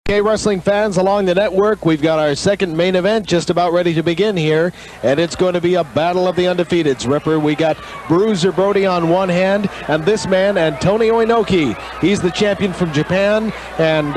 Okay, wrestling fans along the network, we've got our second main event just about ready to begin here, and it's going to be a battle of the undefeateds. Ripper, we got Bruiser Brody on one hand, and this man, Antonio Inoki. He's the champion from Japan, and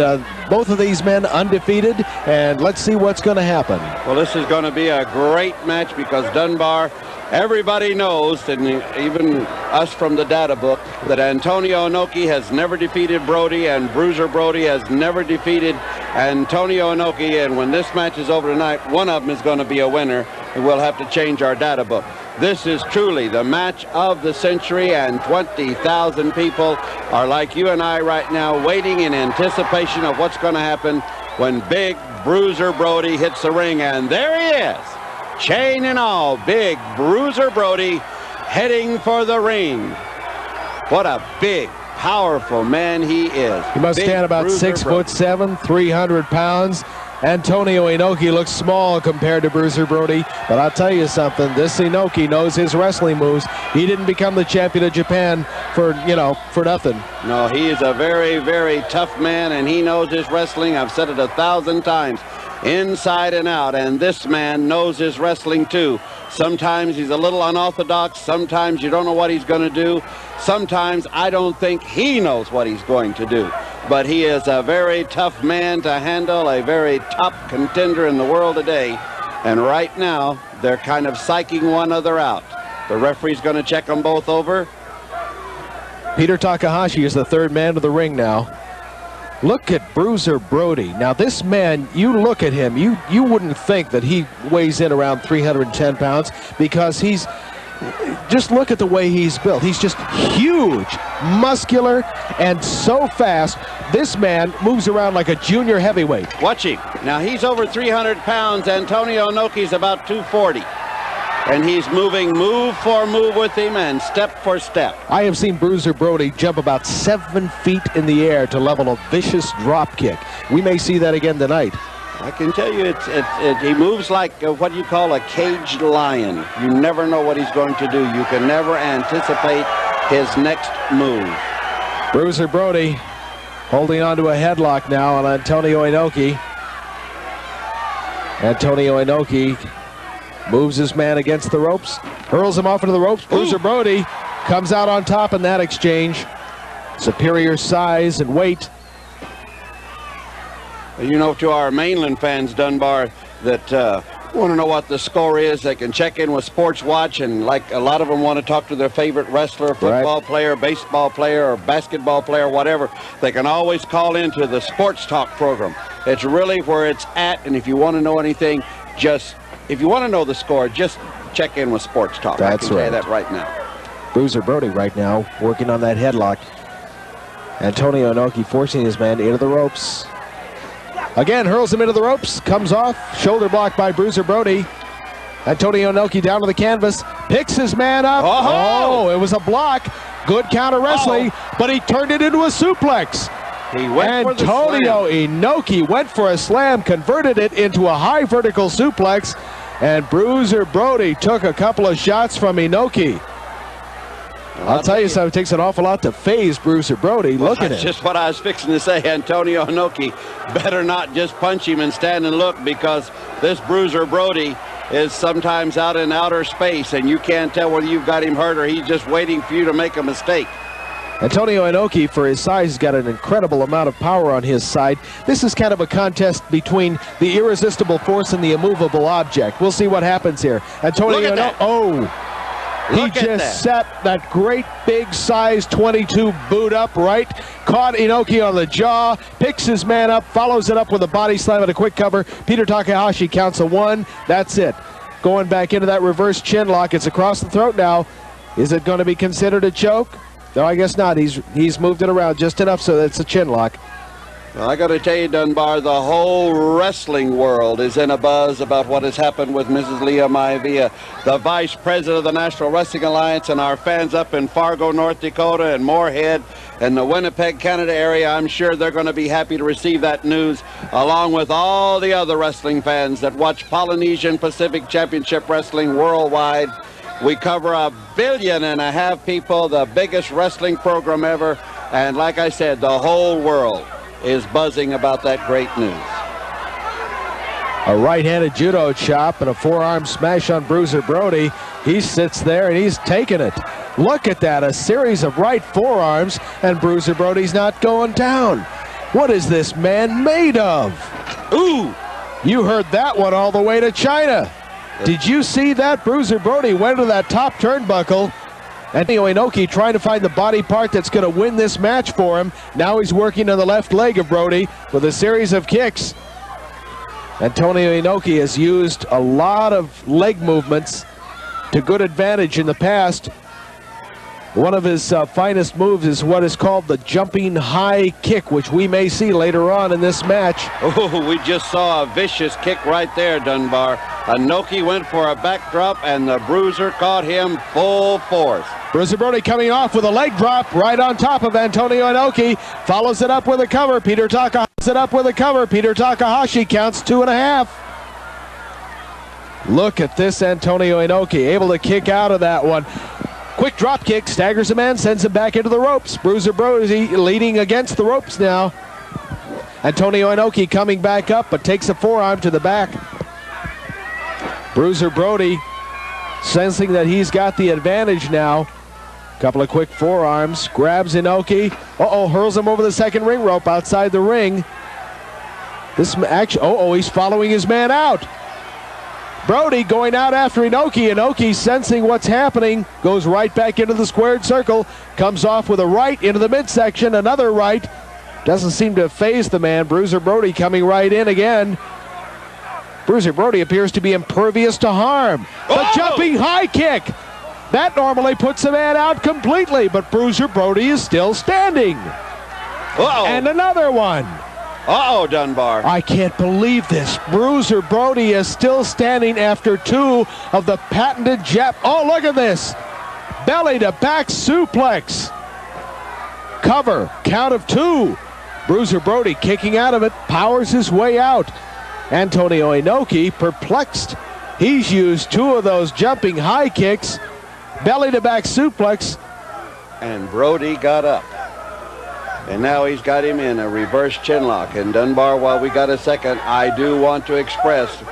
both of these men undefeated, and let's see what's going to happen. Well, this is going to be a great match because Dunbar, everybody knows, and even us from the data book, that Antonio Inoki has never defeated Brody, and Bruiser Brody has never defeated Antonio Inoki. And when this match is over tonight, one of them is going to be a winner, and we'll have to change our data book. This is truly the match of the century, and 20,000 people are like you and I right now, waiting in anticipation of what's going to happen when big Bruiser Brody hits the ring. And there he is, chain and all, big Bruiser Brody heading for the ring. What a big, powerful man he is. He must stand about 6'7", 300 pounds. Antonio Inoki looks small compared to Bruiser Brody, but I'll tell you something, this Inoki knows his wrestling moves. He didn't become the champion of Japan for nothing. No, he is a very, very tough man, and he knows his wrestling. I've said it 1,000 times. Inside and out, and this man knows his wrestling too. Sometimes he's a little unorthodox, sometimes you don't know what he's going to do, sometimes I don't think he knows what he's going to do. But he is a very tough man to handle, a very top contender in the world today, and right now they're kind of psyching one another out. The referee's going to check them both over. Peter Takahashi is the third man to the ring now. Look at Bruiser Brody. Now this man, you look at him, you wouldn't think that he weighs in around 310 pounds because just look at the way he's built. He's just huge, muscular, and so fast. This man moves around like a junior heavyweight. Watch him. Now he's over 300 pounds. Antonio Inoki's about 240. And he's moving move for move with him and step for step. I have seen Bruiser Brody jump about 7 feet in the air to level a vicious drop kick. We may see that again tonight. I can tell you, he moves like what you call a caged lion. You never know what he's going to do. You can never anticipate his next move. Bruiser Brody holding on to a headlock now on Antonio Inoki. Antonio Inoki moves his man against the ropes, hurls him off into the ropes. Bruiser Brody comes out on top in that exchange. Superior size and weight. You know, to our mainland fans, Dunbar, that want to know what the score is, they can check in with Sports Watch, and like a lot of them want to talk to their favorite wrestler, football player, baseball player, or basketball player, whatever. They can always call into the Sports Talk program. It's really where it's at, and if you want to know anything, if you want to know the score, just check in with Sports Talk. That's I can right. say that right now. Bruiser Brody right now working on that headlock. Antonio Inoki forcing his man into the ropes. Again, hurls him into the ropes, comes off, shoulder block by Bruiser Brody. Antonio Inoki down to the canvas, picks his man up. Oh, it was a block. Good counter wrestling, but he turned it into a suplex. He went for the slam. Antonio Inoki went for a slam, converted it into a high vertical suplex, and Bruiser Brody took a couple of shots from Inoki. I'll tell you something, it takes an awful lot to phase Bruiser Brody. Look at it. That's just what I was fixing to say. Antonio Inoki better not just punch him and stand and look, because this Bruiser Brody is sometimes out in outer space, and you can't tell whether you've got him hurt or he's just waiting for you to make a mistake. Antonio Inoki, for his size, has got an incredible amount of power on his side. This is kind of a contest between the irresistible force and the immovable object. We'll see what happens here. Antonio Inoki, he just set that great big size 22 boot up right, caught Inoki on the jaw, picks his man up, follows it up with a body slam and a quick cover. Peter Takahashi counts a 1. That's it. Going back into that reverse chin lock. It's across the throat now. Is it going to be considered a choke? No, I guess not. He's moved it around just enough so that it's a chin lock. Well, I got to tell you, Dunbar, the whole wrestling world is in a buzz about what has happened with Mrs. Leah Maivia, the vice president of the National Wrestling Alliance, and our fans up in Fargo, North Dakota, and Moorhead, and the Winnipeg, Canada area. I'm sure they're going to be happy to receive that news, along with all the other wrestling fans that watch Polynesian Pacific Championship Wrestling worldwide. We cover 1.5 billion people, the biggest wrestling program ever, and like I said, the whole world is buzzing about that great news. A right-handed judo chop and a forearm smash on Bruiser Brody. He sits there and he's taking it. Look at that, a series of right forearms, and Bruiser Brody's not going down. What is this man made of? Ooh! You heard that one all the way to China. Did you see that? Bruiser Brody went to that top turnbuckle. Antonio Inoki trying to find the body part that's going to win this match for him. Now he's working on the left leg of Brody with a series of kicks. Antonio Inoki has used a lot of leg movements to good advantage in the past. One of his finest moves is what is called the jumping high kick, which we may see later on in this match. Oh, we just saw a vicious kick right there, Dunbar. Inoki went for a backdrop, and the Bruiser caught him full force. Bruiser Brody coming off with a leg drop right on top of Antonio Inoki. Follows it up with a cover. Peter Takahashi counts 2.5. Look at this Antonio Inoki, able to kick out of that one. Quick drop kick, staggers a man, sends him back into the ropes. Bruiser Brody leading against the ropes now. Antonio Inoki coming back up, but takes a forearm to the back. Bruiser Brody sensing that he's got the advantage now. Couple of quick forearms, grabs Inoki. Hurls him over the second ring rope outside the ring. This action, he's following his man out. Brody going out after Inoki. Inoki sensing what's happening, goes right back into the squared circle, comes off with a right into the midsection, another right. Doesn't seem to faze the man. Bruiser Brody coming right in again. Bruiser Brody appears to be impervious to harm. The jumping high kick. That normally puts a man out completely, but Bruiser Brody is still standing. And another one. Dunbar. I can't believe this. Bruiser Brody is still standing after two of the patented jab. Look at this. Belly to back suplex. Cover, count of 2. Bruiser Brody kicking out of it, powers his way out. Antonio Inoki perplexed. He's used 2 of those jumping high kicks. Belly to back suplex. And Brody got up. And now he's got him in a reverse chinlock. And Dunbar, while we got a second, I do want to express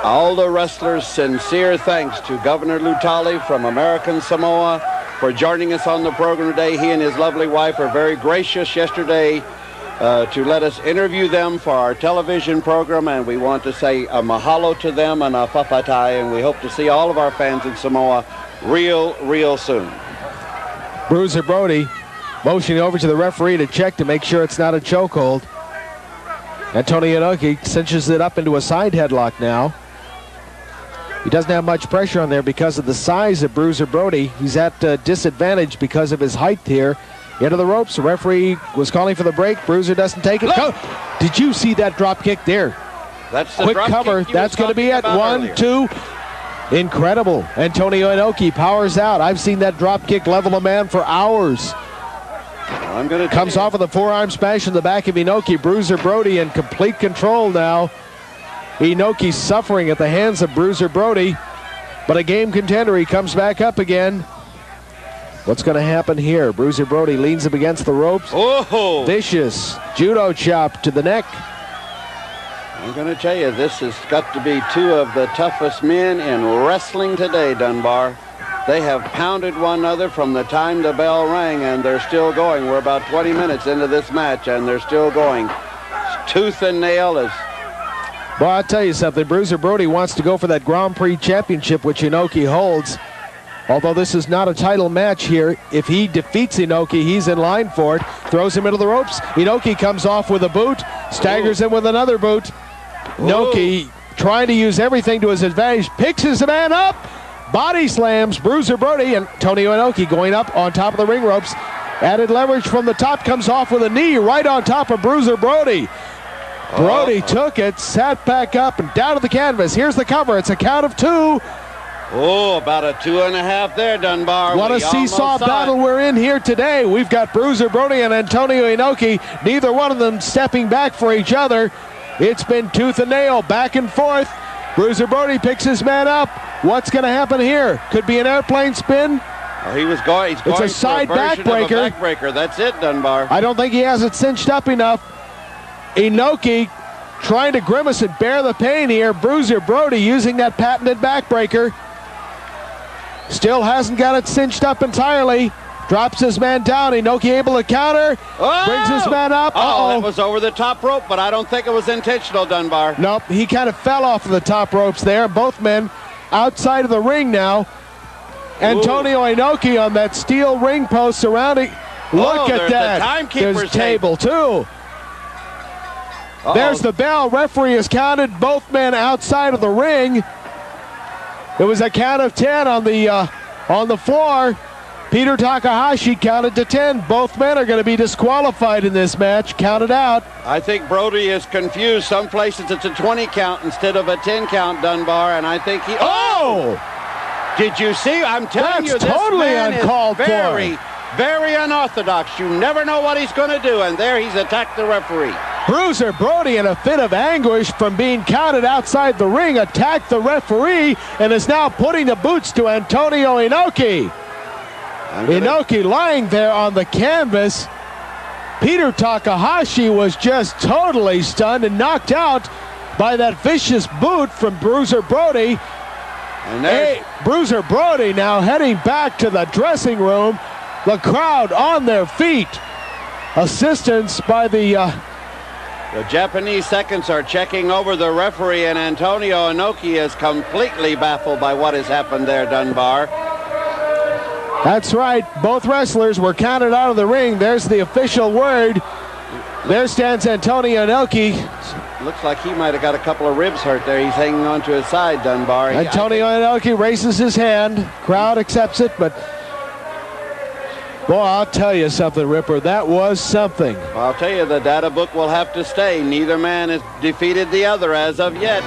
all the wrestlers' sincere thanks to Governor Lutali from American Samoa for joining us on the program today. He and his lovely wife are very gracious yesterday to let us interview them for our television program, and we want to say a mahalo to them and a papatai, and we hope to see all of our fans in Samoa real soon. Bruiser Brody motioning over to the referee to check to make sure it's not a chokehold. Antonio Inoki cinches it up into a side headlock now. He doesn't have much pressure on there because of the size of Bruiser Brody. He's at disadvantage because of his height here. Into the ropes. The referee was calling for the break. Bruiser doesn't take it. Did you see that drop kick there? That's the quick drop cover. Kick that's going to be at 1, 2. Incredible. Antonio Inoki powers out. I've seen that drop kick level a man for hours. Comes off with a forearm smash in the back of Inoki. Bruiser Brody in complete control now. Inoki suffering at the hands of Bruiser Brody, but a game contender. He comes back up again. What's going to happen here? Bruiser Brody leans up against the ropes. Vicious judo chop to the neck. I'm going to tell you, this has got to be 2 of the toughest men in wrestling today, Dunbar. They have pounded one another from the time the bell rang, and they're still going. We're about 20 minutes into this match, and they're still going. Tooth and nail is... Well, I'll tell you something. Bruiser Brody wants to go for that Grand Prix championship, which Inoki holds. Although this is not a title match here, if he defeats Inoki, he's in line for it. Throws him into the ropes. Inoki comes off with a boot, staggers him with another boot. Inoki trying to use everything to his advantage, picks his man up, body slams Bruiser Brody, and Antonio Inoki going up on top of the ring ropes. Added leverage from the top, comes off with a knee right on top of Bruiser Brody. Brody took it, sat back up, and down to the canvas. Here's the cover. It's a count of 2. About a 2.5 there, Dunbar. What a seesaw battle we're in here today. We've got Bruiser Brody and Antonio Inoki, neither one of them stepping back for each other. It's been tooth and nail, back and forth. Bruiser Brody picks his man up. What's going to happen here? Could be an airplane spin. He's going it's a side backbreaker. Backbreaker. That's it, Dunbar. I don't think he has it cinched up enough. Inoki trying to grimace and bear the pain here. Bruiser Brody using that patented backbreaker. Still hasn't got it cinched up entirely. Drops his man down. Inoki able to counter. Oh! Brings his man up. Oh, that was over the top rope, but I don't think it was intentional, Dunbar. Nope, he kind of fell off of the top ropes there. Both men outside of the ring now. Antonio Inoki on that steel ring post surrounding. Look at that. The timekeeper's There's table too. There's the bell. Referee has counted both men outside of the ring. It was a count of 10 on the floor. Peter Takahashi counted to 10. Both men are going to be disqualified in this match. Counted out. I think Brody is confused. Some places it's a 20 count instead of a 10 count, Dunbar, and I think he... Oh! Did you see? I'm telling you, this totally man uncalled is very, very unorthodox. You never know what he's going to do, and there he's attacked the referee. Bruiser Brody, in a fit of anguish from being counted outside the ring, attacked the referee and is now putting the boots to Antonio Inoki. Inoki lying there on the canvas. Peter Takahashi was just totally stunned and knocked out by that vicious boot from Bruiser Brody. And Bruiser Brody now heading back to the dressing room. The crowd on their feet. Assistance by the Japanese seconds are checking over the referee, and Antonio Inoki is completely baffled by what has happened there, Dunbar. That's right. Both wrestlers were counted out of the ring. There's the official word. There stands Antonio Inoki. Looks like he might have got a couple of ribs hurt there. He's hanging on to his side, Dunbar. Antonio Inoki raises his hand. Crowd accepts it, but boy, I'll tell you something, Ripper. That was something. I'll tell you, the data book will have to stay. Neither man has defeated the other as of yet.